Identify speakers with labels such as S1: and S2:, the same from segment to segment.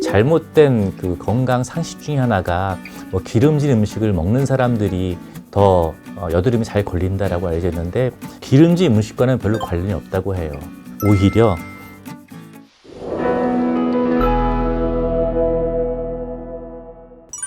S1: 잘못된 그 건강 상식 중에 하나가 기름진 음식을 먹는 사람들이 더 여드름이 잘 걸린다라고 알려져 있는데, 기름진 음식과는 별로 관련이 없다고 해요. 오히려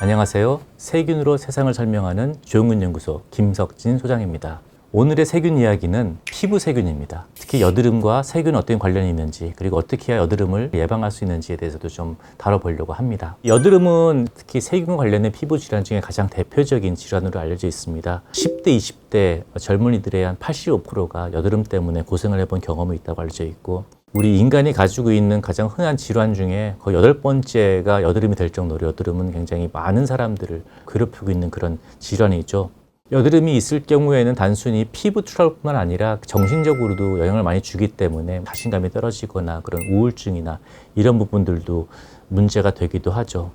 S1: 안녕하세요. 세균으로 세상을 설명하는 조용근연구소 김석진 소장입니다. 오늘의 세균 이야기는 피부 세균입니다. 특히 여드름과 세균은 어떤 관련이 있는지, 그리고 어떻게 해야 여드름을 예방할 수 있는지에 대해서도 좀 다뤄보려고 합니다. 여드름은 특히 세균 관련된 피부 질환 중에 가장 대표적인 질환으로 알려져 있습니다. 10대, 20대 젊은이들의 한 85%가 여드름 때문에 고생을 해본 경험이 있다고 알려져 있고, 우리 인간이 가지고 있는 가장 흔한 질환 중에 거의 8번째가 여드름이 될 정도로 여드름은 굉장히 많은 사람들을 괴롭히고 있는 그런 질환이죠. 여드름이 있을 경우에는 단순히 피부 트러블뿐만 아니라 정신적으로도 영향을 많이 주기 때문에 자신감이 떨어지거나 그런 우울증이나 이런 부분들도 문제가 되기도 하죠.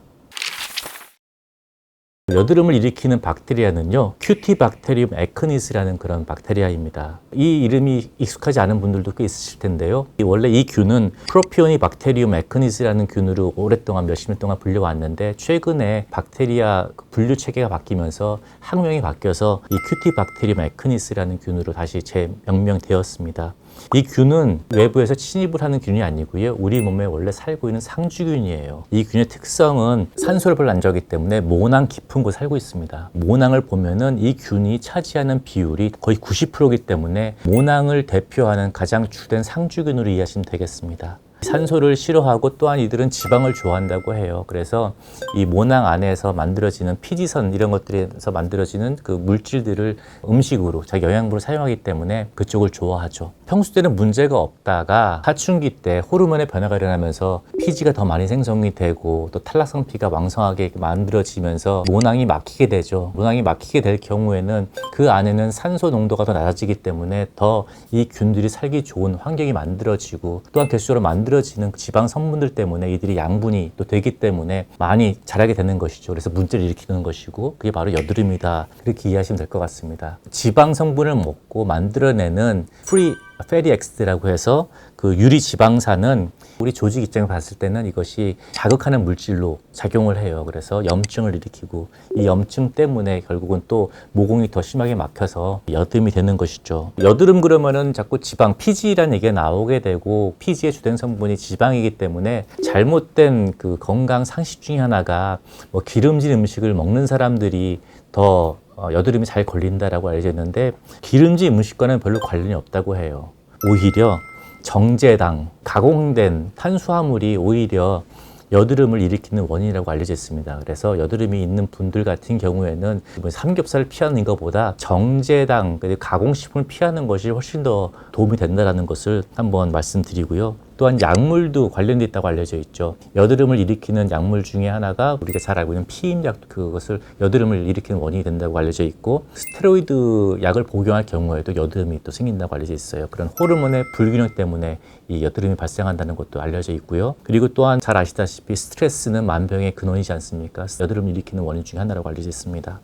S1: 여드름을 일으키는 박테리아는요, 큐티박테리움 에크니스라는 그런 박테리아입니다. 이 이름이 익숙하지 않은 분들도 꽤 있으실 텐데요. 원래 이 균은 프로피오니박테리움 에크니스라는 균으로 오랫동안 몇십 년 동안 불려왔는데, 최근에 박테리아 분류 체계가 바뀌면서 학명이 바뀌어서 이 큐티박테리움 에크니스라는 균으로 다시 재명명되었습니다. 이 균은 외부에서 침입을 하는 균이 아니고요, 우리 몸에 원래 살고 있는 상주균이에요. 이 균의 특성은 산소를 별로 안 좋아하기 때문에 모낭 깊은 곳에 살고 있습니다. 모낭을 보면은 이 균이 차지하는 비율이 거의 90%이기 때문에 모낭을 대표하는 가장 주된 상주균으로 이해하시면 되겠습니다. 산소를 싫어하고 또한 이들은 지방을 좋아한다고 해요. 그래서 이 모낭 안에서 만들어지는 피지선 이런 것들에서 만들어지는 그 물질들을 음식으로 자기 영양분으로 사용하기 때문에 그쪽을 좋아하죠. 평소 때는 문제가 없다가 사춘기 때 호르몬의 변화가 일어나면서 피지가 더 많이 생성이 되고 또 탈락성 피가 왕성하게 만들어지면서 모낭이 막히게 되죠. 모낭이 막히게 될 경우에는 그 안에는 산소 농도가 더 낮아지기 때문에 더 이 균들이 살기 좋은 환경이 만들어지고, 또한 결과적으로 만들어지는 지방 성분들 때문에 이들이 양분이 또 되기 때문에 많이 자라게 되는 것이죠. 그래서 문제를 일으키는 것이고, 그게 바로 여드름이다, 그렇게 이해하시면 될 것 같습니다. 지방 성분을 먹고 만들어내는 프리 패티 엑시드라고 해서 그 유리 지방산은 우리 조직 입장에 봤을 때는 이것이 자극하는 물질로 작용을 해요. 그래서 염증을 일으키고, 이 염증 때문에 결국은 또 모공이 더 심하게 막혀서 여드름이 되는 것이죠. 여드름 그러면은 자꾸 지방, 피지라는 얘기가 나오게 되고, 피지의 주된 성분이 지방이기 때문에 잘못된 그 건강 상식 중에 하나가 기름진 음식을 먹는 사람들이 더 여드름이 잘 걸린다라고 알려져 있는데, 기름진 음식과는 별로 관련이 없다고 해요. 오히려 정제당, 가공된 탄수화물이 오히려 여드름을 일으키는 원인이라고 알려져 있습니다. 그래서 여드름이 있는 분들 같은 경우에는 삼겹살을 피하는 것보다 정제당, 가공식품을 피하는 것이 훨씬 더 도움이 된다는 것을 한번 말씀드리고요. 또한 약물도 관련돼 있다고 알려져 있죠. 여드름을 일으키는 약물 중에 하나가 우리가 잘 알고 있는 피임약, 그것을 여드름을 일으키는 원인이 된다고 알려져 있고, 스테로이드 약을 복용할 경우에도 여드름이 또 생긴다고 알려져 있어요. 그런 호르몬의 불균형 때문에 이 여드름이 발생한다는 것도 알려져 있고요. 그리고 또한 잘 아시다시피 스트레스는 만병의 근원이지 않습니까? 여드름을 일으키는 원인 중에 하나라고 알려져 있습니다.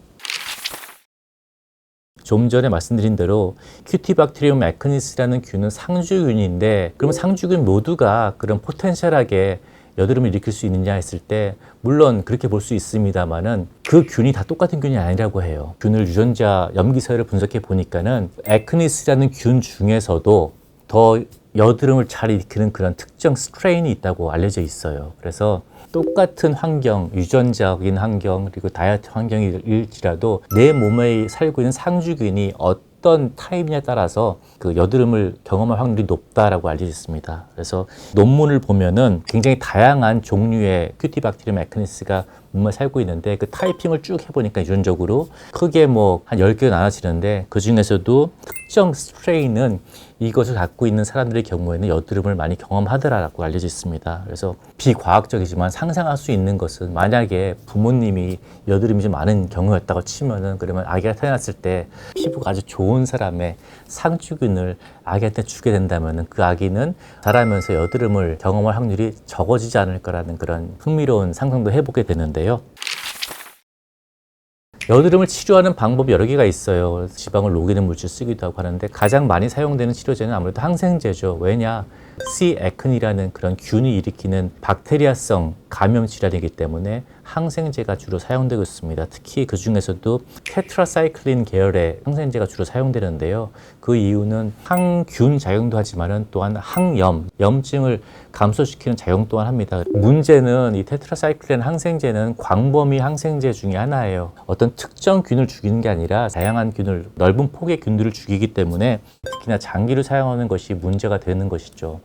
S1: 좀 전에 말씀드린 대로 큐티박테리움 에크니스라는 균은 상주균인데, 그러면 상주균 모두가 그런 포텐셜하게 여드름을 일으킬 수 있느냐 했을 때, 물론 그렇게 볼 수 있습니다만은 그 균이 다 똑같은 균이 아니라고 해요. 균을 유전자 염기서열을 분석해 보니까는 에크니스라는 균 중에서도 더 여드름을 잘 일으키는 그런 특정 스트레인이 있다고 알려져 있어요. 그래서 똑같은 환경, 유전자적인 환경, 그리고 다이어트 환경일지라도 내 몸에 살고 있는 상주균이 어떤 타입이냐에 따라서 그 여드름을 경험할 확률이 높다라고 알려져 있습니다. 그래서 논문을 보면은 굉장히 다양한 종류의 큐티박테리움 에크니스가 몸에 살고 있는데, 그 타이핑을 쭉 해보니까 유전적으로 크게 한 10개로 나눠지는데, 그 중에서도 특정 스트레인은 이것을 갖고 있는 사람들의 경우에는 여드름을 많이 경험하더라라고 알려져 있습니다. 그래서 비과학적이지만 상상할 수 있는 것은, 만약에 부모님이 여드름이 좀 많은 경우였다고 치면은, 그러면 아기가 태어났을 때 피부가 아주 좋은 사람의 상주균을 아기한테 주게 된다면은 그 아기는 자라면서 여드름을 경험할 확률이 적어지지 않을 거라는 그런 흥미로운 상상도 해보게 되는데요. 여드름을 치료하는 방법이 여러 개가 있어요. 지방을 녹이는 물질 쓰기도 하고 하는데, 가장 많이 사용되는 치료제는 아무래도 항생제죠. 왜냐? C. 에큰이라는 그런 균이 일으키는 박테리아성 감염 질환이기 때문에 항생제가 주로 사용되고 있습니다. 특히 그 중에서도 테트라사이클린 계열의 항생제가 주로 사용되는데요. 그 이유는 항균 작용도 하지만은 또한 항염, 염증을 감소시키는 작용 또한 합니다. 문제는 이 테트라사이클린 항생제는 광범위 항생제 중에 하나예요. 어떤 특정 균을 죽이는 게 아니라 다양한 균을, 넓은 폭의 균들을 죽이기 때문에 특히나 장기를 사용하는 것이 문제가 되는 것이죠.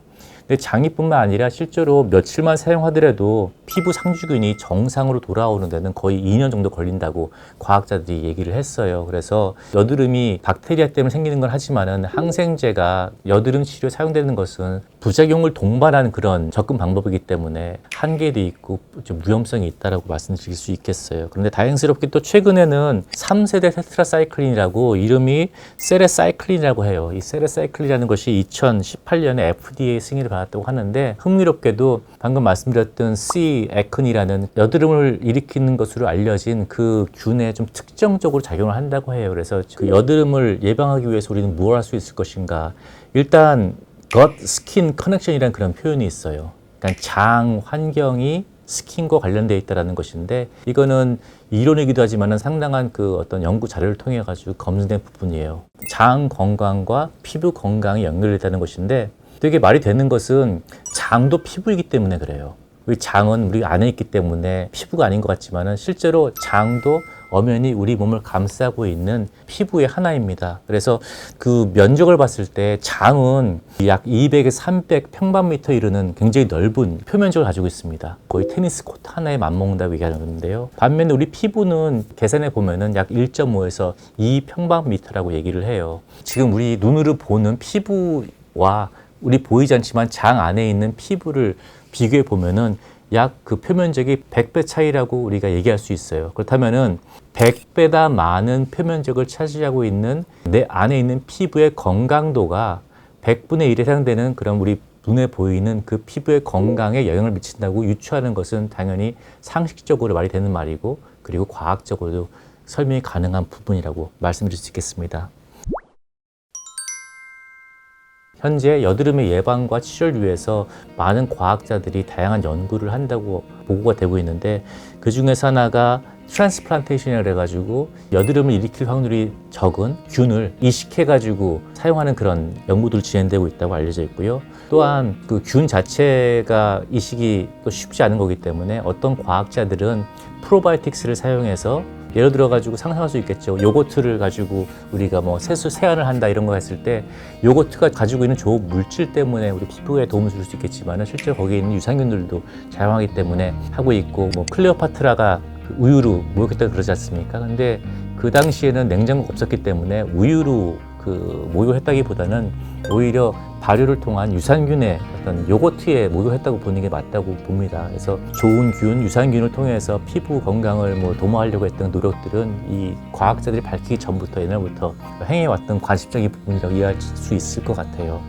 S1: 근데 장기뿐만 아니라 실제로 며칠만 사용하더라도 피부 상주균이 정상으로 돌아오는 데는 거의 2년 정도 걸린다고 과학자들이 얘기를 했어요. 그래서 여드름이 박테리아 때문에 생기는 건 하지만은 항생제가 여드름 치료에 사용되는 것은 부작용을 동반하는 그런 접근 방법이기 때문에 한계도 있고 좀 위험성이 있다라고 말씀드릴 수 있겠어요. 그런데 다행스럽게 또 최근에는 3세대 테트라사이클린이라고 이름이 세레사이클린이라고 해요. 이 세레사이클린이라는 것이 2018년에 FDA 승인을 받았다고 하는데 흥미롭게도 방금 말씀드렸던 C. 에큰이라는 여드름을 일으키는 것으로 알려진 그 균에 좀 특정적으로 작용을 한다고 해요. 그래서 그 여드름을 예방하기 위해서 우리는 뭘 할 수 있을 것인가. 일단 gut skin connection이라는 그런 표현이 있어요. 그러니까 장 환경이 스킨과 관련되어 있다는 것인데 이거는 이론이기도 하지만 상당한 그 어떤 연구 자료를 통해 가지고 검증된 부분이에요. 장 건강과 피부 건강이 연결되다는 것인데 되게 말이 되는 것은 장도 피부이기 때문에 그래요. 우리 장은 우리 안에 있기 때문에 피부가 아닌 것 같지만 실제로 장도 엄연히 우리 몸을 감싸고 있는 피부의 하나입니다. 그래서 그 면적을 봤을 때 장은 약 200에서 300 평방미터 이르는 굉장히 넓은 표면적을 가지고 있습니다. 거의 테니스 코트 하나에 맞먹는다고 얘기하는데요. 반면에 우리 피부는 계산해 보면은 약 1.5에서 2 평방미터라고 얘기를 해요. 지금 우리 눈으로 보는 피부와 우리 보이지 않지만 장 안에 있는 피부를 비교해 보면은 약 그 표면적이 100배 차이라고 우리가 얘기할 수 있어요. 그렇다면은 100배다 많은 표면적을 차지하고 있는 내 안에 있는 피부의 건강도가 100분의 1에 해당되는 그런 우리 눈에 보이는 그 피부의 건강에 영향을 미친다고 유추하는 것은 당연히 상식적으로 말이 되는 말이고 그리고 과학적으로도 설명이 가능한 부분이라고 말씀드릴 수 있겠습니다. 현재 여드름의 예방과 치료를 위해서 많은 과학자들이 다양한 연구를 한다고 보고가 되고 있는데 그 중에서 하나가 트랜스플란테이션이라고 해가지고 여드름을 일으킬 확률이 적은 균을 이식해가지고 사용하는 그런 연구들이 진행되고 있다고 알려져 있고요. 또한 그 균 자체가 이식이 또 쉽지 않은 거기 때문에 어떤 과학자들은 프로바이오틱스를 사용해서 예를 들어 가지고 상상할 수 있겠죠. 요거트를 가지고 우리가 뭐 세수 세안을 한다 이런 거 했을 때 요거트가 가지고 있는 좋은 물질 때문에 우리 피부에 도움을 줄 수 있겠지만 실제로 거기에 있는 유산균들도 작용하기 때문에 하고 있고 뭐 클레오파트라가 우유로 목욕했다고 그러지 않습니까? 근데 그 당시에는 냉장고가 없었기 때문에 우유로 그 목욕했다기보다는 오히려 발효를 통한 유산균의 어떤 요거트에 목욕했다고 보는 게 맞다고 봅니다. 그래서 좋은 균, 유산균을 통해서 피부 건강을 뭐 도모하려고 했던 노력들은 이 과학자들이 밝히기 전부터 옛날부터 행해왔던 관습적인 부분이라고 이해할 수 있을 것 같아요.